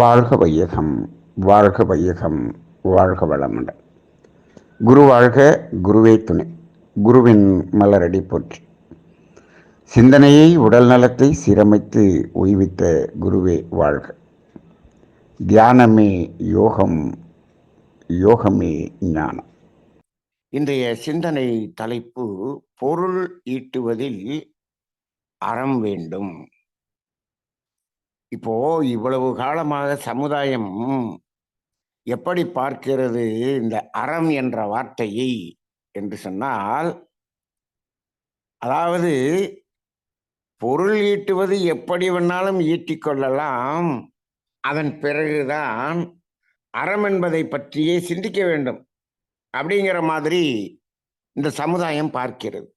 வாழ்க வையகம், வாழ்க வையகம், வாழ்க வளமுடன். குரு வாழ்க, குருவே துணை. குருவின் மலரடி போற்றி. சிந்தனையை உடல் நலத்தை சீரமைத்து உய்வித்த குருவே வாழ்க. தியானமே யோகம், யோகமே ஞானம். இன்றைய சிந்தனை தலைப்பு பொருள் ஈட்டுவதில் அறம் வேண்டும். இப்போ இவ்வளவு காலமாக சமுதாயம் எப்படி பார்க்கிறது இந்த அறம் என்ற வார்த்தையை என்று சொன்னால், அதாவது பொருள் ஈட்டுவது எப்படி வேணாலும் ஈட்டிக்கொள்ளலாம், அதன் பிறகுதான் அறம் என்பதை பற்றியே சிந்திக்க வேண்டும் அப்படிங்கிற மாதிரி இந்த சமுதாயம் பார்க்கிறது.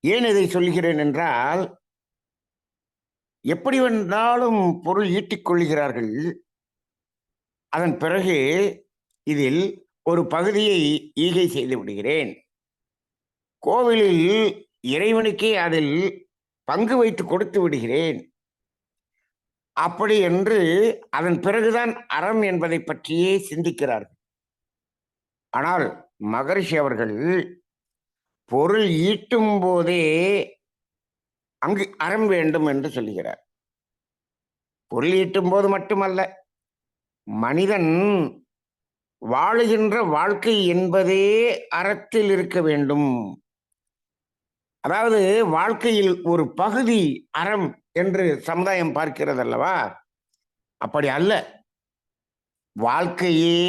ஏன் இதை சொல்கிறேன் என்றால், எப்படி வேணாலும் பொருள் ஈட்டிக்கொள்கிறார்கள். அதன் பிறகு இதில் ஒரு பகுதியை ஈகை செய்து விடுகிறேன். கோவிலில் இறைவனுக்கே அதில் பங்கு வைத்து கொடுத்து விடுகிறேன். அப்படி என்று அதன் பிறகுதான் அறம் என்பதை பற்றியே சிந்திக்கிறார்கள். ஆனால் மகரிஷி அவர்கள் பொருள் ஈட்டும் போதே அங்கு அறம் வேண்டும் என்று சொல்லுகிறார். பொருள் ஈட்டும் போது மட்டுமல்ல, மனிதன் வாழுகின்ற வாழ்க்கை என்பதே அறத்தில் இருக்க வேண்டும். அதாவது வாழ்க்கையில் ஒரு பகுதி அறம் என்று சமுதாயம் பார்க்கிறது அல்லவா? அப்படி அல்ல, வாழ்க்கையே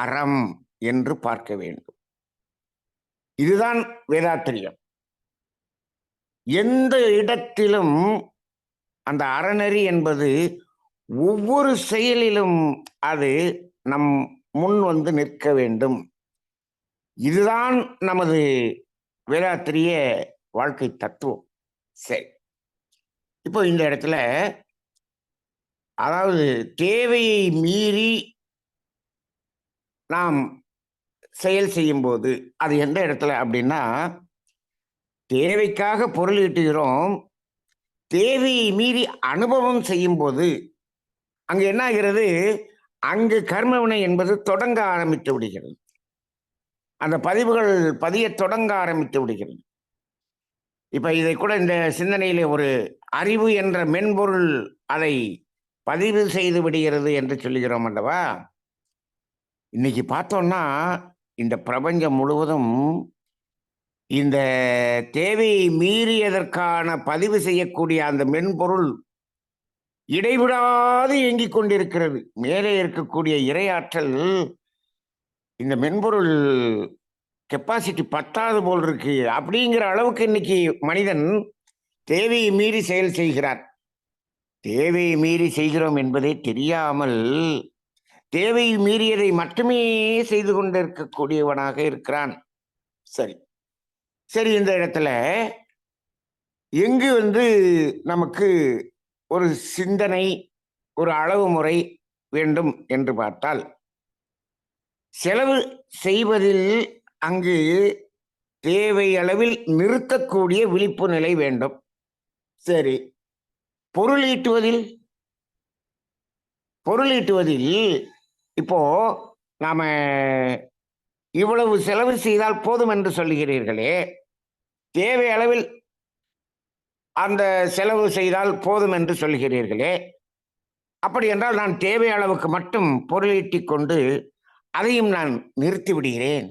அறம் என்று பார்க்க வேண்டும். இதுதான் வேதாத்திரியம். எந்த இடத்திலும் அந்த அறநெறி என்பது ஒவ்வொரு செயலிலும் அது நம் முன் வந்து நிற்க வேண்டும். இதுதான் நமது வேதாத்திரிய வாழ்க்கை தத்துவம். சரி, இப்போ இந்த இடத்துல அதாவது தேவையை மீறி நாம் செயல் செய்யும் போது அது எந்த இடத்துல அப்படின்னா, தேவைக்காக பொருள் ஈட்டுகிறோம், தேவையை மீறி அனுபவம் செய்யும் போது அங்கு என்ன ஆகிறது, அங்கு கர்மவினை என்பது தொடங்க ஆரம்பித்து விடுகிறது. அந்த பதிவுகள் பதிய தொடங்க ஆரம்பித்து விடுகிறது. இப்ப இதை கூட இந்த சிந்தனையிலே ஒரு அறிவு என்ற மென்பொருள் அதை பதிவு செய்து விடுகிறது என்று சொல்லுகிறோம் அல்லவா? இன்னைக்கு பார்த்தோம்னா இந்த பிரபஞ்சம் முழுவதும் இந்த தேவையை மீறியதற்கான பதிவு செய்யக்கூடிய அந்த மென்பொருள் இடைவிடாது இயங்கிக் கொண்டிருக்கிறது. மேலே இருக்கக்கூடிய இறையாற்றல் இந்த மென்பொருள் கெப்பாசிட்டி பத்தாது போல் இருக்கு அப்படிங்கிற அளவுக்கு இன்னைக்கு மனிதன் தேவையை மீறி செயல் செய்கிறார். தேவையை மீறி செய்கிறோம் என்பதே தெரியாமல் தேவையை மீறியதை மட்டுமே செய்து கொண்டிருக்கக்கூடியவனாக இருக்கிறான். சரி சரி, இந்த இடத்துல எங்கு நமக்கு ஒரு சிந்தனை, ஒரு அளவு முறை வேண்டும் என்று பார்த்தால், செலவு செய்வதில் அங்கு தேவை அளவில் நிறுத்தக்கூடிய விழிப்பு நிலை வேண்டும். சரி, பொருள் ஈட்டுவதில் இப்போ நாம இவ்வளவு செலவு செய்தால் போதும் என்று சொல்லுகிறீர்களே, தேவை அளவில் அந்த செலவு செய்தால் போதும் என்று சொல்கிறீர்களே, அப்படி என்றால் நான் தேவை அளவுக்கு மட்டும் பொருள் ஈட்டிக் கொண்டு அதையும் நான் நிறுத்தி விடுகிறேன்,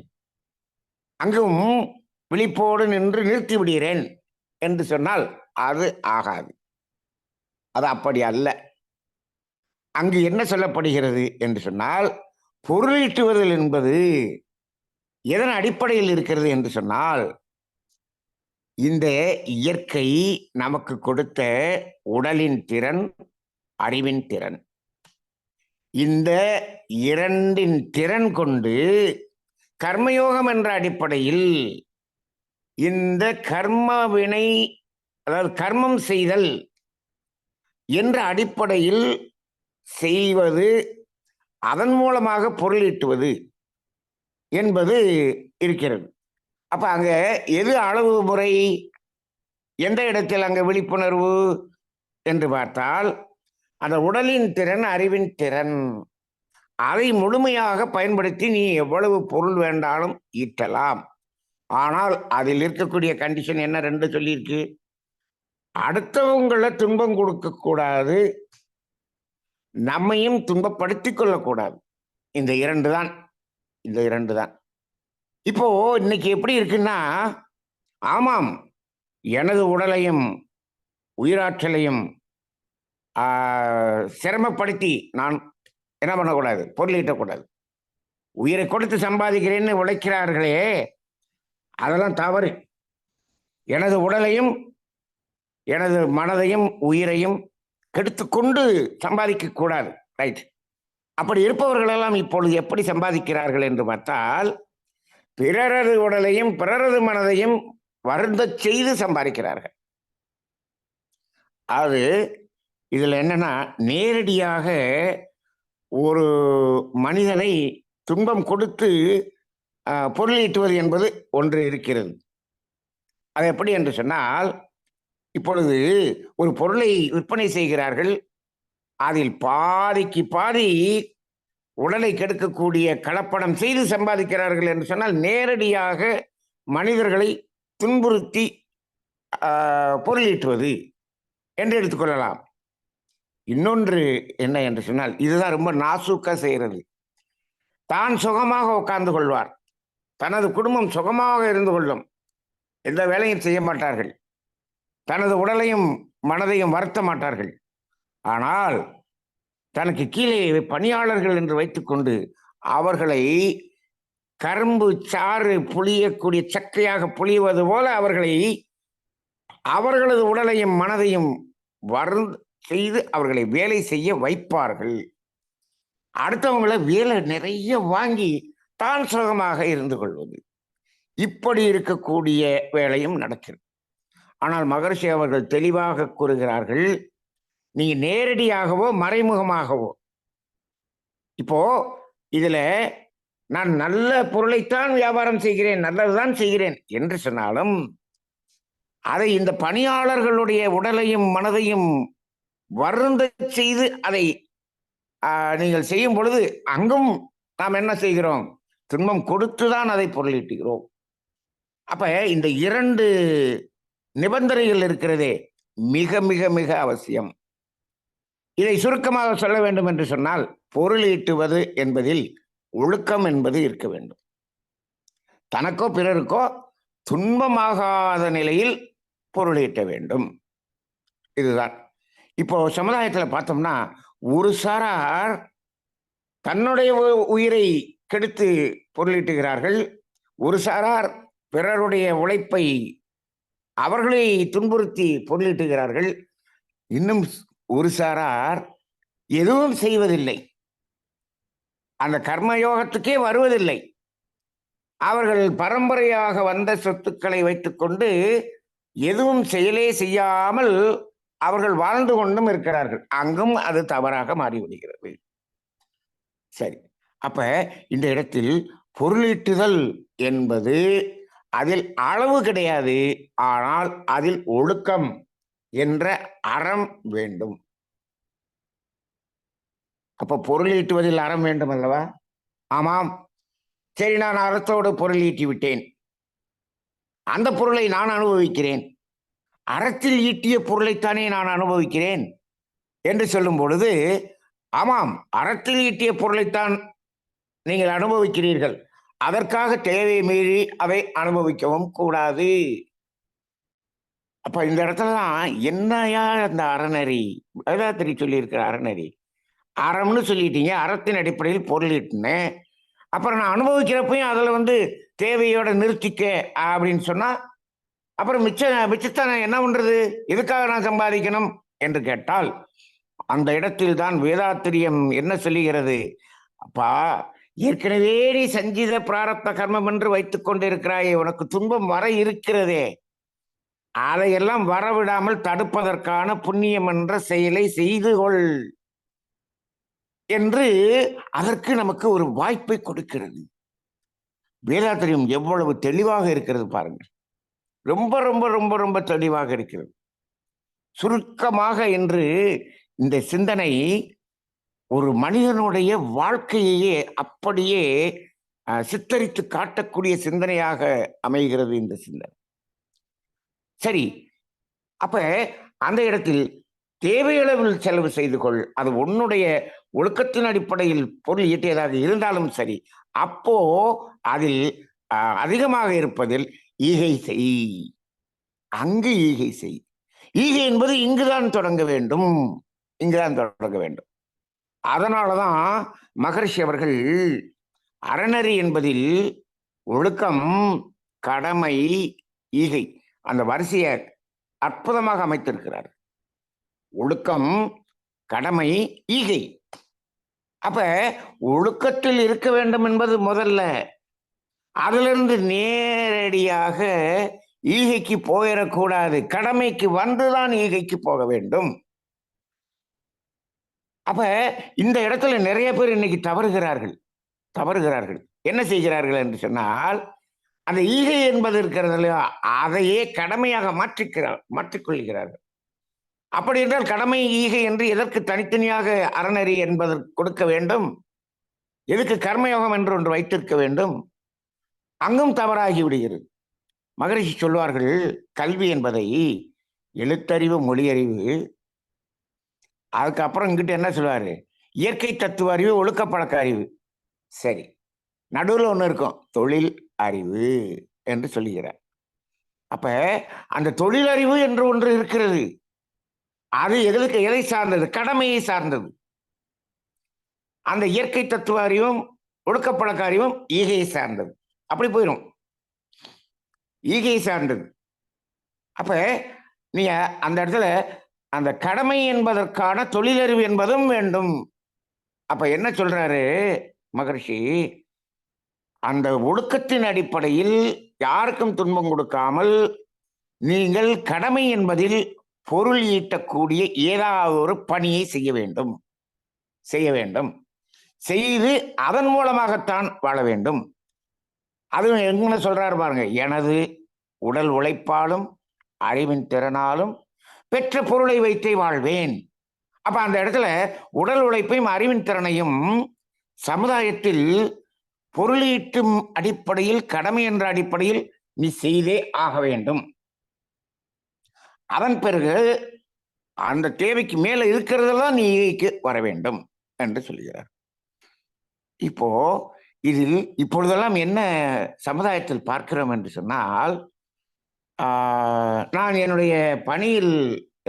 அங்கும் விழிப்போடு நின்று நிறுத்தி விடுகிறேன் என்று சொன்னால் அது ஆகாது. அது அப்படி அல்ல. அங்கு என்ன சொல்லப்படுகிறது என்று சொன்னால், பொருளீட்டுவதில் என்பது எதன் அடிப்படையில் இருக்கிறது என்று சொன்னால், இந்த இயற்கை நமக்கு கொடுத்த உடலின் திறன், அறிவின் திறன், இந்த இரண்டின் திறன் கொண்டு கர்மயோகம் என்ற அடிப்படையில் இந்த கர்ம வினை, அதாவது கர்மம் செய்தல் என்ற அடிப்படையில் செய்வது, அதன் மூலமாக பொருளீட்டுவது என்பது இருக்கிறது. அப்ப அங்க எது அளவு முறை, எந்த இடத்தில் அங்க விழிப்புணர்வு என்று பார்த்தால், அந்த உடலின் திறன், அறிவின் திறன், அதை முழுமையாக பயன்படுத்தி நீ எவ்வளவு பொருள் வேண்டாலும் ஈட்டலாம். ஆனால் அதில் இருக்கக்கூடிய கண்டிஷன் என்ன? 2 சொல்லியிருக்கு. அடுத்தவங்களை துன்பம் கொடுக்க கூடாது, நம்மையும் துன்பப்படுத்திக் கொள்ளக்கூடாது. இந்த 2 தான். இந்த 2 தான். இப்போ இன்னைக்கு எப்படி இருக்குன்னா, ஆமாம், எனது உடலையும் உயிராற்றலையும் சிரமப்படுத்தி நான் என்ன பண்ணக்கூடாது? பொருள் ஈட்டக்கூடாது. உயிரை கொடுத்து சம்பாதிக்கிறேன்னு உழைக்கிறார்களே, அதெல்லாம் தவறு. எனது உடலையும் எனது மனதையும் உயிரையும் கெடுத்துக்கொண்டு சம்பாதிக்க கூடாது. ரைட். அப்படி இருப்பவர்களெல்லாம் இப்பொழுது எப்படி சம்பாதிக்கிறார்கள் என்று பார்த்தால், பிறரது உடலையும் பிறரது மனதையும் வருந்தச் செய்து சம்பாதிக்கிறார்கள். அது இதுல என்னன்னா, நேரடியாக ஒரு மனிதனை துன்பம் கொடுத்து பொருள் ஈட்டுவது என்பது ஒன்று இருக்கிறது. அது எப்படி என்று சொன்னால், இப்பொழுது ஒரு பொருளை விற்பனை செய்கிறார்கள். அதில் பாதிக்கு பாதி உடலை கெடுக்கக்கூடிய கலப்படம் செய்து சம்பாதிக்கிறார்கள் என்று சொன்னால், நேரடியாக மனிதர்களை துன்புறுத்தி பொருள் ஈட்டுவது என்று எடுத்துக்கொள்ளலாம். இன்னொன்று என்ன என்று சொன்னால், இதுதான் ரொம்ப நாசூக்கா செய்கிறது. தான் சுகமாக உட்கார்ந்து கொள்வார், தனது குடும்பம் சுகமாக இருந்து கொள்ளும், எந்த வேலையும் செய்ய மாட்டார்கள், தனது உடலையும் மனதையும் வருத்த மாட்டார்கள். ஆனால் தனக்கு கீழே பணியாளர்கள் என்று வைத்துக்கொண்டு அவர்களை கரும்பு சாறு புளியக்கூடிய சக்கையாக புளிவது போல அவர்களது உடலையும் மனதையும் செய்து அவர்களை வேலை செய்ய வைப்பார்கள். அடுத்தவங்களை வேலை நிறைய வாங்கி தான் சுகமாக இருந்து கொள்வது, இப்படி இருக்கக்கூடிய வேலையும் நடக்கிறது. ஆனால் மகரிஷி அவர்கள் தெளிவாக கூறுகிறார்கள், நீங்க நேரடியாகவோ மறைமுகமாகவோ, இப்போ இதுல நான் நல்ல பொருளைத்தான் வியாபாரம் செய்கிறேன், நல்லதுதான் செய்கிறேன் என்று சொன்னாலும், அதை இந்த பணியாளர்களுடைய உடலையும் மனதையும் வருந்த செய்து அதை நீங்கள் செய்யும் பொழுது அங்கும் நாம் என்ன செய்கிறோம்? துன்பம் கொடுத்துதான் அதை பொருளீட்டுகிறோம். அப்ப இந்த 2 நிபந்தனைகள் இருக்கிறதே மிக மிக மிக அவசியம். இதை சுருக்கமாக சொல்ல வேண்டும் என்று சொன்னால், பொருள் ஈட்டுவது என்பதில் ஒழுக்கம் என்பது இருக்க வேண்டும். தனக்கோ பிறருக்கோ துன்பமாகாத நிலையில் பொருள் ஈட்ட வேண்டும். இதுதான். இப்போ சமுதாயத்தில் பார்த்தோம்னா, ஒரு சாரார் தன்னுடைய உயிரை கெடுத்து பொருளீட்டுகிறார்கள், ஒரு சாரார் பிறருடைய உழைப்பை அவர்களை துன்புறுத்தி பொருளீட்டுகிறார்கள், இன்னும் ஒரு சாரார் எதுவும் செய்வதில்லை, அந்த கர்மயோகத்துக்கே வருவதில்லை. அவர்கள் பரம்பரையாக வந்த சொத்துக்களை வைத்துக்கொண்டு எதுவும் செயலே செய்யாமல் அவர்கள் வாழ்ந்து கொண்டும் இருக்கிறார்கள். அங்கும் அது தவறாக மாறிவிடுகிறது. சரி, அப்ப இந்த இடத்தில் பொருளீட்டுதல் என்பது அதில் அளவு கிடையாது, ஆனால் அதில் ஒழுக்கம் என்ற அறம் வேண்டும். அப்ப பொருள் ஈட்டுவதில் அறம் வேண்டும் அல்லவா? ஆமாம். சரி, நான் அறத்தோடு பொருள் ஈட்டி விட்டேன், அந்த பொருளை நான் அனுபவிக்கிறேன், அறத்தில் ஈட்டிய பொருளைத்தானே நான் அனுபவிக்கிறேன் என்று சொல்லும் பொழுது, ஆமாம், அறத்தில் ஈட்டிய பொருளைத்தான் நீங்கள் அனுபவிக்கிறீர்கள், அதற்காக தேவை மீறி அதை அனுபவிக்கவும் கூடாது. அப்ப இந்த இடத்துலதான் என்னையா அந்த அறநெறி, வேதாத்திரி சொல்லி இருக்கிற அறநெறி, அறம்னு சொல்லிட்டீங்க, அறத்தின் அடிப்படையில் பொருள் ஈட்டினேன், அப்புறம் நான் அனுபவிக்கிறப்பையும் அதுல தேவையோட நிறுத்திக்க அப்படின்னு சொன்னா, அப்புறம் மிச்சத்தை நான் என்ன பண்றது? எதுக்காக நான் சம்பாதிக்கணும் என்று கேட்டால், அந்த இடத்தில் தான் வேதாத்திரியம் என்ன சொல்லுகிறது? அப்பா, ஏற்கனவே நீ சஞ்சித பிராரப்த கர்மம் என்று வைத்துக் கொண்டிருக்கிறாயே, உனக்கு துன்பம் வர இருக்கிறதே, அதையெல்லாம் வரவிடாமல் தடுப்பதற்கான புண்ணியம் என்ற செயலை செய்து கொள் என்று அதற்கு நமக்கு ஒரு வாய்ப்பை கொடுக்கிறது. வேதாத்திரியம் எவ்வளவு தெளிவாக இருக்கிறது பாருங்கள். ரொம்ப ரொம்ப ரொம்ப ரொம்ப தெளிவாக இருக்கிறது. சுருக்கமாக என்று இந்த சிந்தனை ஒரு மனிதனுடைய வாழ்க்கையையே அப்படியே சித்தரித்து காட்டக்கூடிய சிந்தனையாக அமைகிறது இந்த சிந்தனை. சரி, அப்ப அந்த இடத்தில் தேவையளவில் செலவு செய்து கொள், அது உன்னுடைய ஒழுக்கத்தின் அடிப்படையில் பொருள் ஈட்டியதாக இருந்தாலும் சரி, அப்போ அதில் அதிகமாக இருப்பதில் ஈகை செய், அங்கு ஈகை செய். ஈகை என்பது இங்குதான் தொடங்க வேண்டும், இங்குதான் தொடங்க வேண்டும். அதனாலதான் மகரிஷி அவர்கள் அறநெறி என்பதில் ஒழுக்கம், கடமை, ஈகை அந்த வரிசையை அற்புதமாக அமைத்திருக்கிறார். ஒழுக்கம், கடமை, ஈகை. அப்ப ஒழுக்கத்தில் இருக்க வேண்டும் என்பது முதல்ல, அதிலிருந்து நேரடியாக ஈகைக்கு போயிடக்கூடாது, கடமைக்கு வந்துதான் ஈகைக்கு போக வேண்டும். அப்ப இந்த இடத்துல நிறைய பேர் இன்னைக்கு தவறுகிறார்கள். என்ன செய்கிறார்கள் என்று சொன்னால், அந்த ஈகை என்பது இருக்கிறது அதையே கடமையாக மாற்றிக்கொள்கிறார்கள். அப்படி என்றால் கடமை ஈகை என்று எதற்கு தனித்தனியாக அறநெறி என்பதற்கு கொடுக்க வேண்டும்? எதுக்கு கர்மயோகம் என்று ஒன்று வைத்திருக்க வேண்டும்? அங்கும் தவறாகி விடுகிறது. மகரிஷி சொல்வார்கள், கல்வி என்பதை எழுத்தறிவு, மொழியறிவு, அதுக்கப்புறம் இங்கிட்ட என்ன சொல்லுவாரு, இயற்கை தத்துவ அறிவு, ஒழுக்க பழக்க அறிவு. சரி, நடுவில் ஒன்று இருக்கும், தொழில் அறிவு என்று சொல்லுகிறார். அப்ப அந்த தொழில் அறிவு என்று ஒன்று இருக்கிறது. அது எதை சார்ந்தது? கடமையை சார்ந்தது. அந்த இயற்கை தத்துவ அறிவும் ஒழுக்க பழக்க அறிவும் ஈகையை சார்ந்தது. அப்படி போயிடும், ஈகையை சார்ந்தது. அப்ப நீங்க அந்த இடத்துல அந்த கடமை என்பதற்கான தொழிலறிவு என்பதும் வேண்டும். அப்ப என்ன சொல்றாரு மகரிஷி, அந்த ஒழுக்கத்தின் அடிப்படையில் யாருக்கும் துன்பம் கொடுக்காமல் நீங்கள் கடமை என்பதில் பொருள் ஈட்டக்கூடிய ஏதாவது ஒரு பணியை செய்ய வேண்டும், செய்து அதன் மூலமாகத்தான் வாழ வேண்டும். அது என்ன சொல்றாரு பாருங்க, எனது உடல் உழைப்பாலும் அறிவின் திறனாலும் பெற்ற பொருளை வைத்தே வாழ்வேன். அப்ப அந்த இடத்துல உடல் உழைப்பையும் அறிவின் திறனையும் சமுதாயத்தில் பொருளீட்டும் அடிப்படையில், கடமை என்ற அடிப்படையில் நீ செய்தே ஆக வேண்டும். அதன் பிறகு அந்த தேவைக்கு மேல இருக்கிறதெல்லாம் நீ ஈகைக்கு வர வேண்டும் என்று சொல்கிறார். இப்போ இதில் இப்பொழுதெல்லாம் என்ன சமுதாயத்தில் பார்க்கிறோம் என்று சொன்னால், நான் என்னுடைய பணியில்,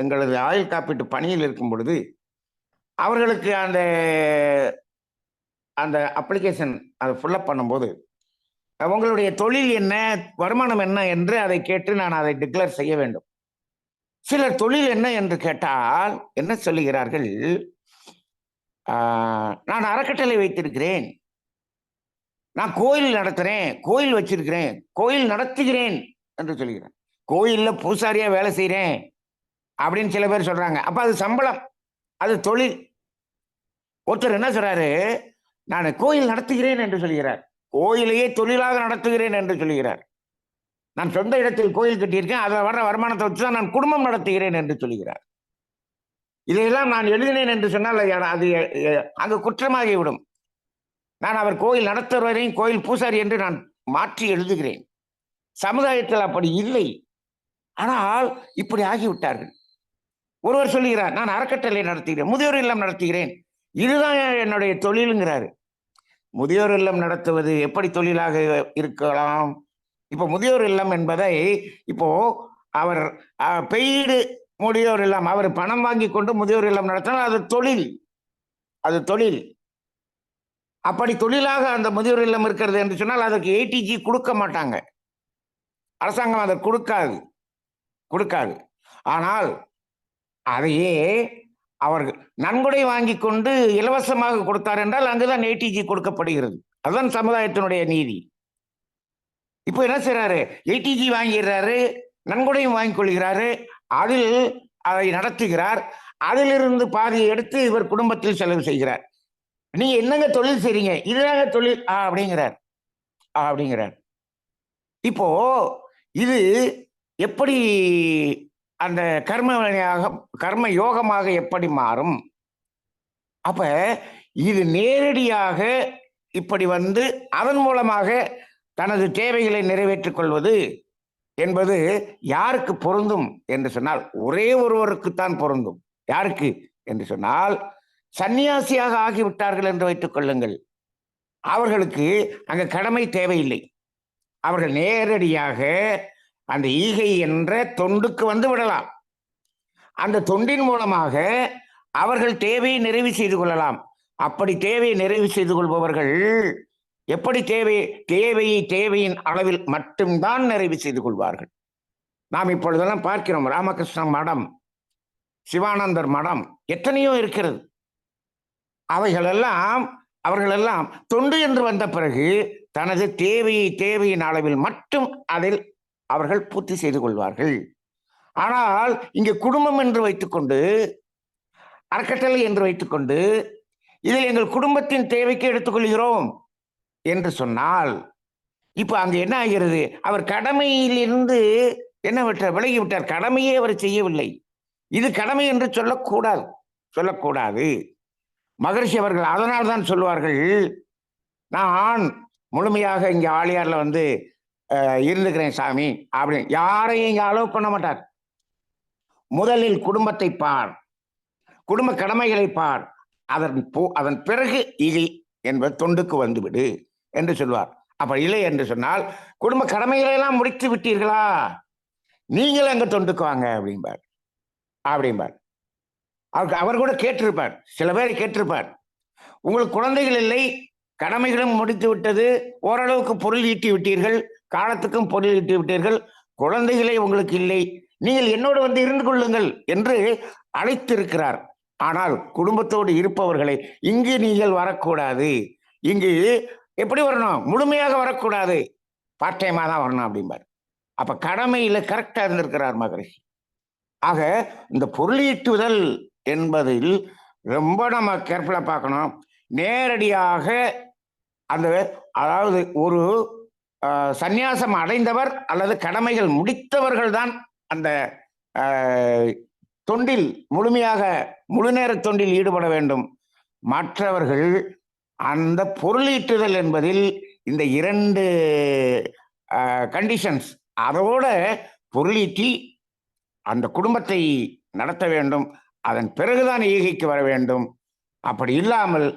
எங்களது ஆயுள் காப்பீட்டு பணியில் இருக்கும் பொழுது அவர்களுக்கு அந்த அந்த அப்ளிகேஷன் அதை ஃபுல்லப் பண்ணும்போது, உங்களுடைய தொழில் என்ன, வருமானம் என்ன என்று அதை கேட்டு நான் அதை டிக்ளேர் செய்ய வேண்டும். சிலர் தொழில் என்ன என்று கேட்டால் என்ன சொல்லுகிறார்கள், நான் அறக்கட்டளை வைத்திருக்கிறேன், நான் கோயில் நடத்துறேன், கோயில் வச்சிருக்கிறேன், கோயில் நடத்துகிறேன் என்று சொல்லுகிறேன். கோயில்ல பூசாரியா வேலை செய்யறேன் அப்படின்னு சில பேர் சொல்றாங்க. அப்ப அது சம்பளம், அது தொழில். ஒருத்தர் என்ன சொல்றாரு, நான் கோயில் நடத்துகிறேன் என்று சொல்கிறார், கோயிலையே தொழிலாக நடத்துகிறேன் என்று சொல்கிறார். நான் சொந்த இடத்தில் கோயில் கட்டியிருக்கேன், அதில் வர்ற வருமானத்தை வச்சுதான் நான் குடும்பம் நடத்துகிறேன் என்று சொல்கிறார். இதையெல்லாம் நான் எழுதினேன் என்று சொன்னால் அது அங்கு குற்றமாகிவிடும். நான் அவர் கோயில் நடத்துவரையும் கோயில் பூசாரி என்று நான் மாற்றி எழுதுகிறேன். சமுதாயத்தில் அப்படி இல்லை. ஆனால் இப்படி ஆகிவிட்டார்கள். ஒருவர் சொல்லுகிறார், நான் அறக்கட்டளை நடத்துகிறேன், முதியோர் இல்லம் நடத்துகிறேன், இதுதான் என்னுடைய தொழிலுங்கிறாரு. முதியோர் இல்லம் நடத்துவது எப்படி தொழிலாக இருக்கலாம்? இப்போ முதியோர் இல்லம் என்பதை இப்போ அவர் பெய்டு முதியோர் இல்லம், அவர் பணம் வாங்கி கொண்டு முதியோர் இல்லம் நடத்தினால் அது தொழில், அது தொழில். அப்படி தொழிலாக அந்த முதியோர் இல்லம் இருக்கிறது என்று சொன்னால் அதற்கு ஏடிஜி கொடுக்க மாட்டாங்க, அரசாங்கம் அதை கொடுக்காது. ஆனால் அதையே அவர்கள் நன்கொடை வாங்கி கொண்டு இலவசமாக கொடுத்தார் என்றால் அங்குதான் ஏடிஜி கொடுக்கப்படுகிறது. அதுதான் சமுதாயத்தினுடைய நீதி. இப்போ என்ன செய்யறாரு, ஏடிஜி வாங்கிடுறாரு, நன்கொடையும் வாங்கிக் கொள்கிறாரு, அதில் அதை நடத்துகிறார், அதிலிருந்து பாதியை எடுத்து இவர் குடும்பத்தில் செலவு செய்கிறார். நீங்க என்னங்க தொழில் செய்றீங்க, இதுதாங்க தொழில் அப்படிங்கிறார். இப்போ இது எப்படி அந்த கர்ம யோகமாக எப்படி மாறும்? அப்ப இது நேரடியாக இப்படி வந்து அதன் மூலமாக தனது தேவைகளை நிறைவேற்றிக் கொள்வது என்பது யாருக்கு பொருந்தும் என்று சொன்னால் ஒரே ஒருவருக்குத்தான் பொருந்தும். யாருக்கு என்று சொன்னால் சன்னியாசியாக ஆகிவிட்டார்கள் என்று வைத்துக் கொள்ளுங்கள். அவர்களுக்கு அங்க கடமை தேவையில்லை. அவர்கள் நேரடியாக அந்த ஈகை என்ற தொண்டுக்கு வந்து விடலாம். அந்த தொண்டின் மூலமாக அவர்கள் தேவையை நிறைவு செய்து கொள்ளலாம். அப்படி தேவையை நிறைவு செய்து கொள்பவர்கள் எப்படி தேவையின் அளவில் மட்டும்தான் நிறைவு செய்து கொள்வார்கள். நாம் இப்பொழுதெல்லாம் பார்க்கிறோம். ராமகிருஷ்ண மடம், சிவானந்தர் மடம் எத்தனையோ இருக்கிறது. அவர்களெல்லாம் தொண்டு என்று வந்த பிறகு தனது தேவையின் அளவில் மட்டும் அதில் அவர்கள் பூர்த்தி செய்து கொள்வார்கள். ஆனால் இங்கே குடும்பம் என்று வைத்துக்கொண்டு, அறக்கட்டளை என்று வைத்துக்கொண்டு, இதில் எங்கள் குடும்பத்தின் தேவைக்கு எடுத்துக்கொள்கிறோம் என்று சொன்னால் இப்ப அங்க என்ன ஆகிறது? அவர் கடமையிலிருந்து என்ன விலகிவிட்டார். கடமையே அவர் செய்யவில்லை. இது கடமை என்று சொல்லக்கூடாது. மகரிஷி அவர்கள் அதனால் தான் சொல்வார்கள், நான் முழுமையாக இங்க ஆழியார்ல வந்து இருந்துக்கிறேன் சாமி அப்படின்னு. யாரையும் இங்க அலோவ் பண்ண மாட்டார். முதலில் குடும்பத்தை பார், குடும்ப கடமைகளை பார், அதன் பிறகு இகை என்பது தொண்டுக்கு வந்துவிடு என்று சொல்வார். அப்படி இல்லை என்று சொன்னால் குடும்ப கடமைகளை எல்லாம் முடித்து விட்டீர்களா, நீங்கள் அங்க தொண்டுக்கு வாங்க அப்படிம்பார். அவர் கூட கேட்டிருப்பார், சில பேரை கேட்டிருப்பார், உங்களுக்கு குழந்தைகள் இல்லை, கடமைகளும் முடித்து விட்டது, ஓரளவுக்கு பொருள் ஈட்டி விட்டீர்கள், காலத்துக்கும் பொருள் ஈட்டி விட்டீர்கள், குழந்தைகளே உங்களுக்கு இல்லை, நீங்கள் என்னோடு வந்து இருந்து கொள்ளுங்கள் என்று அழைத்திருக்கிறார். ஆனால் குடும்பத்தோடு இருப்பவர்களை இங்கு நீங்கள் வரக்கூடாது, இங்கு எப்படி வரணும், முழுமையாக வரக்கூடாது, பார்ட் டைமா தான் வரணும் அப்படிம்பார். அப்ப கடமையில கரெக்டா இருந்திருக்கிறார் மகரிஷி. ஆக இந்த பொருளீட்டுதல் என்பதில் ரொம்ப நம்ம கேர்ஃபுல்லா பார்க்கணும். நேரடியாக அதாவது ஒரு சந்நியாசம் அடைந்தவர் அல்லது கடமைகள் முடித்தவர்கள் தான் அந்த தொண்டில் முழுமையாக முழு நேர தொண்டில் ஈடுபட வேண்டும். மற்றவர்கள் அந்த பொருளீட்டுதல் என்பதில் இந்த 2 கண்டிஷன்ஸ், அதோட பொருளீட்டி அந்த குடும்பத்தை நடத்த வேண்டும், அதன் பிறகுதான் ஈகைக்கு வர வேண்டும். அப்படி இல்லாமல்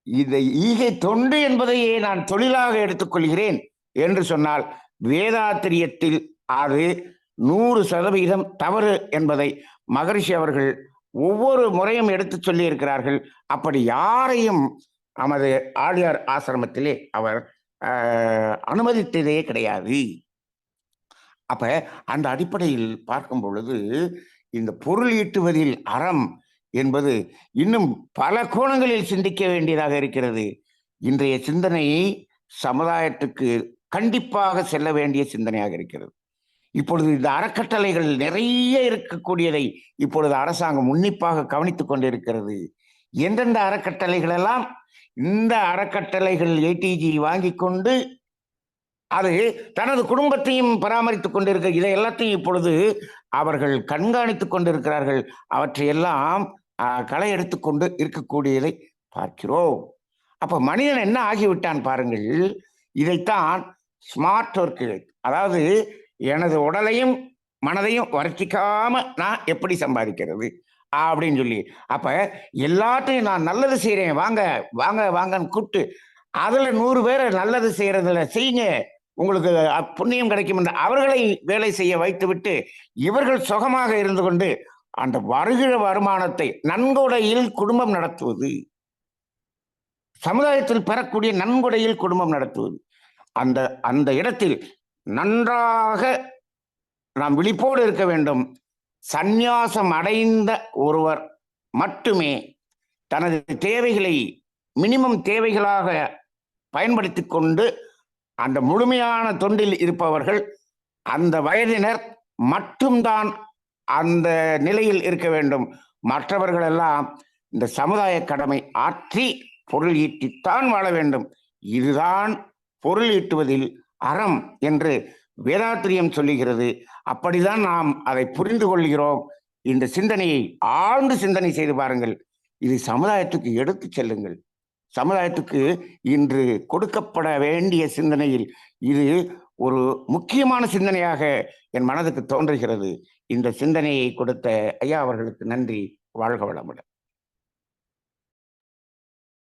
இந்த ஈகை தொண்டு என்பதையே நான் தொழிலாக எடுத்துக்கொள்கிறேன் என்று சொன்னால் வேதாத்திரியத்தில் அது 100% தவறு என்பதை மகரிஷி அவர்கள் ஒவ்வொரு முறையும் எடுத்து சொல்லி இருக்கிறார்கள். அப்படி யாரையும் நமது ஆழியார் ஆசிரமத்திலே அவர் அனுமதித்ததே கிடையாது. அப்ப அந்த அடிப்படையில் பார்க்கும் பொழுது இந்த பொருள் ஈட்டுவதில் அறம் என்பது இன்னும் பல கோணங்களில் சிந்திக்க வேண்டியதாக இருக்கிறது. இன்றைய சிந்தனை சமுதாயத்துக்கு கண்டிப்பாக செல்ல வேண்டிய சிந்தனையாக இருக்கிறது. இப்பொழுது இந்த அறக்கட்டளைகள் நிறைய இருக்கக்கூடியதை இப்பொழுது அரசாங்கம் உன்னிப்பாக கவனித்துக் கொண்டிருக்கிறது. எந்தெந்த அறக்கட்டளைகள் எல்லாம் இந்த அறக்கட்டளைகள் ஏடிஜி வாங்கி கொண்டு அது தனது குடும்பத்தையும் பராமரித்துக் கொண்டிருக்க, இதை எல்லாத்தையும் இப்பொழுது அவர்கள் கண்காணித்துக் கொண்டிருக்கிறார்கள். அவற்றையெல்லாம் களை எடுத்துக்கொண்டு இருக்கக்கூடியதை பார்க்கிறோம். அப்ப மனிதன் என்ன ஆகிவிட்டான் பாருங்கள். இதைத்தான் ஸ்மார்ட் ஒர்க், அதாவது எனது உடலையும் மனதையும் வருத்திக்காம நான் எப்படி சம்பாதிக்கிறது அப்படின்னு சொல்லி, அப்ப எல்லாத்தையும் நான் நல்லது செய்யறேன், வாங்க வாங்க வாங்கன்னு கூப்பிட்டு அதுல 100 பேரை நல்லது செய்யறதுல செய்யுங்க, உங்களுக்கு புண்ணியம் கிடைக்கும் என்று அவர்களை வேலை செய்ய வைத்துவிட்டு இவர்கள் சுகமாக இருந்து கொண்டு அந்த வருகிற வருமானத்தை நன்கொடையில் குடும்பம் நடத்துவது, சமுதாயத்தில் பெறக்கூடிய நன்கொடையில் குடும்பம் நடத்துவது, அந்த அந்த இடத்தில் நன்றாக நாம் விழிப்போடு இருக்க வேண்டும். சந்நியாசம் அடைந்த ஒருவர் மட்டுமே தனது தேவைகளை மினிமம் தேவைகளாக பயன்படுத்தி கொண்டு அந்த முழுமையான தொண்டில் இருப்பவர்கள், அந்த வயதினர் மட்டும்தான் அந்த நிலையில் இருக்க வேண்டும். மற்றவர்கள் எல்லாம் இந்த சமுதாய கடமை ஆற்றி பொருள் ஈட்டித்தான் வாழ வேண்டும். இதுதான் பொருள் ஈட்டுவதில் அறம் என்று வேதாத்திரியம் சொல்லுகிறது. அப்படிதான் நாம் அதை புரிந்து கொள்கிறோம். இந்த சிந்தனையை ஆழ்ந்து சிந்தனை செய்து பாருங்கள். இது சமுதாயத்துக்கு எடுத்து செல்லுங்கள். சமுதாயத்துக்கு இன்று கொடுக்கப்பட வேண்டிய சிந்தனையில் இது ஒரு முக்கியமான சிந்தனையாக என் மனதுக்கு தோன்றுகிறது. இந்த சிந்தனையை கொடுத்த ஐயா அவர்களுக்கு நன்றி. வாழ்க வளமுடன்.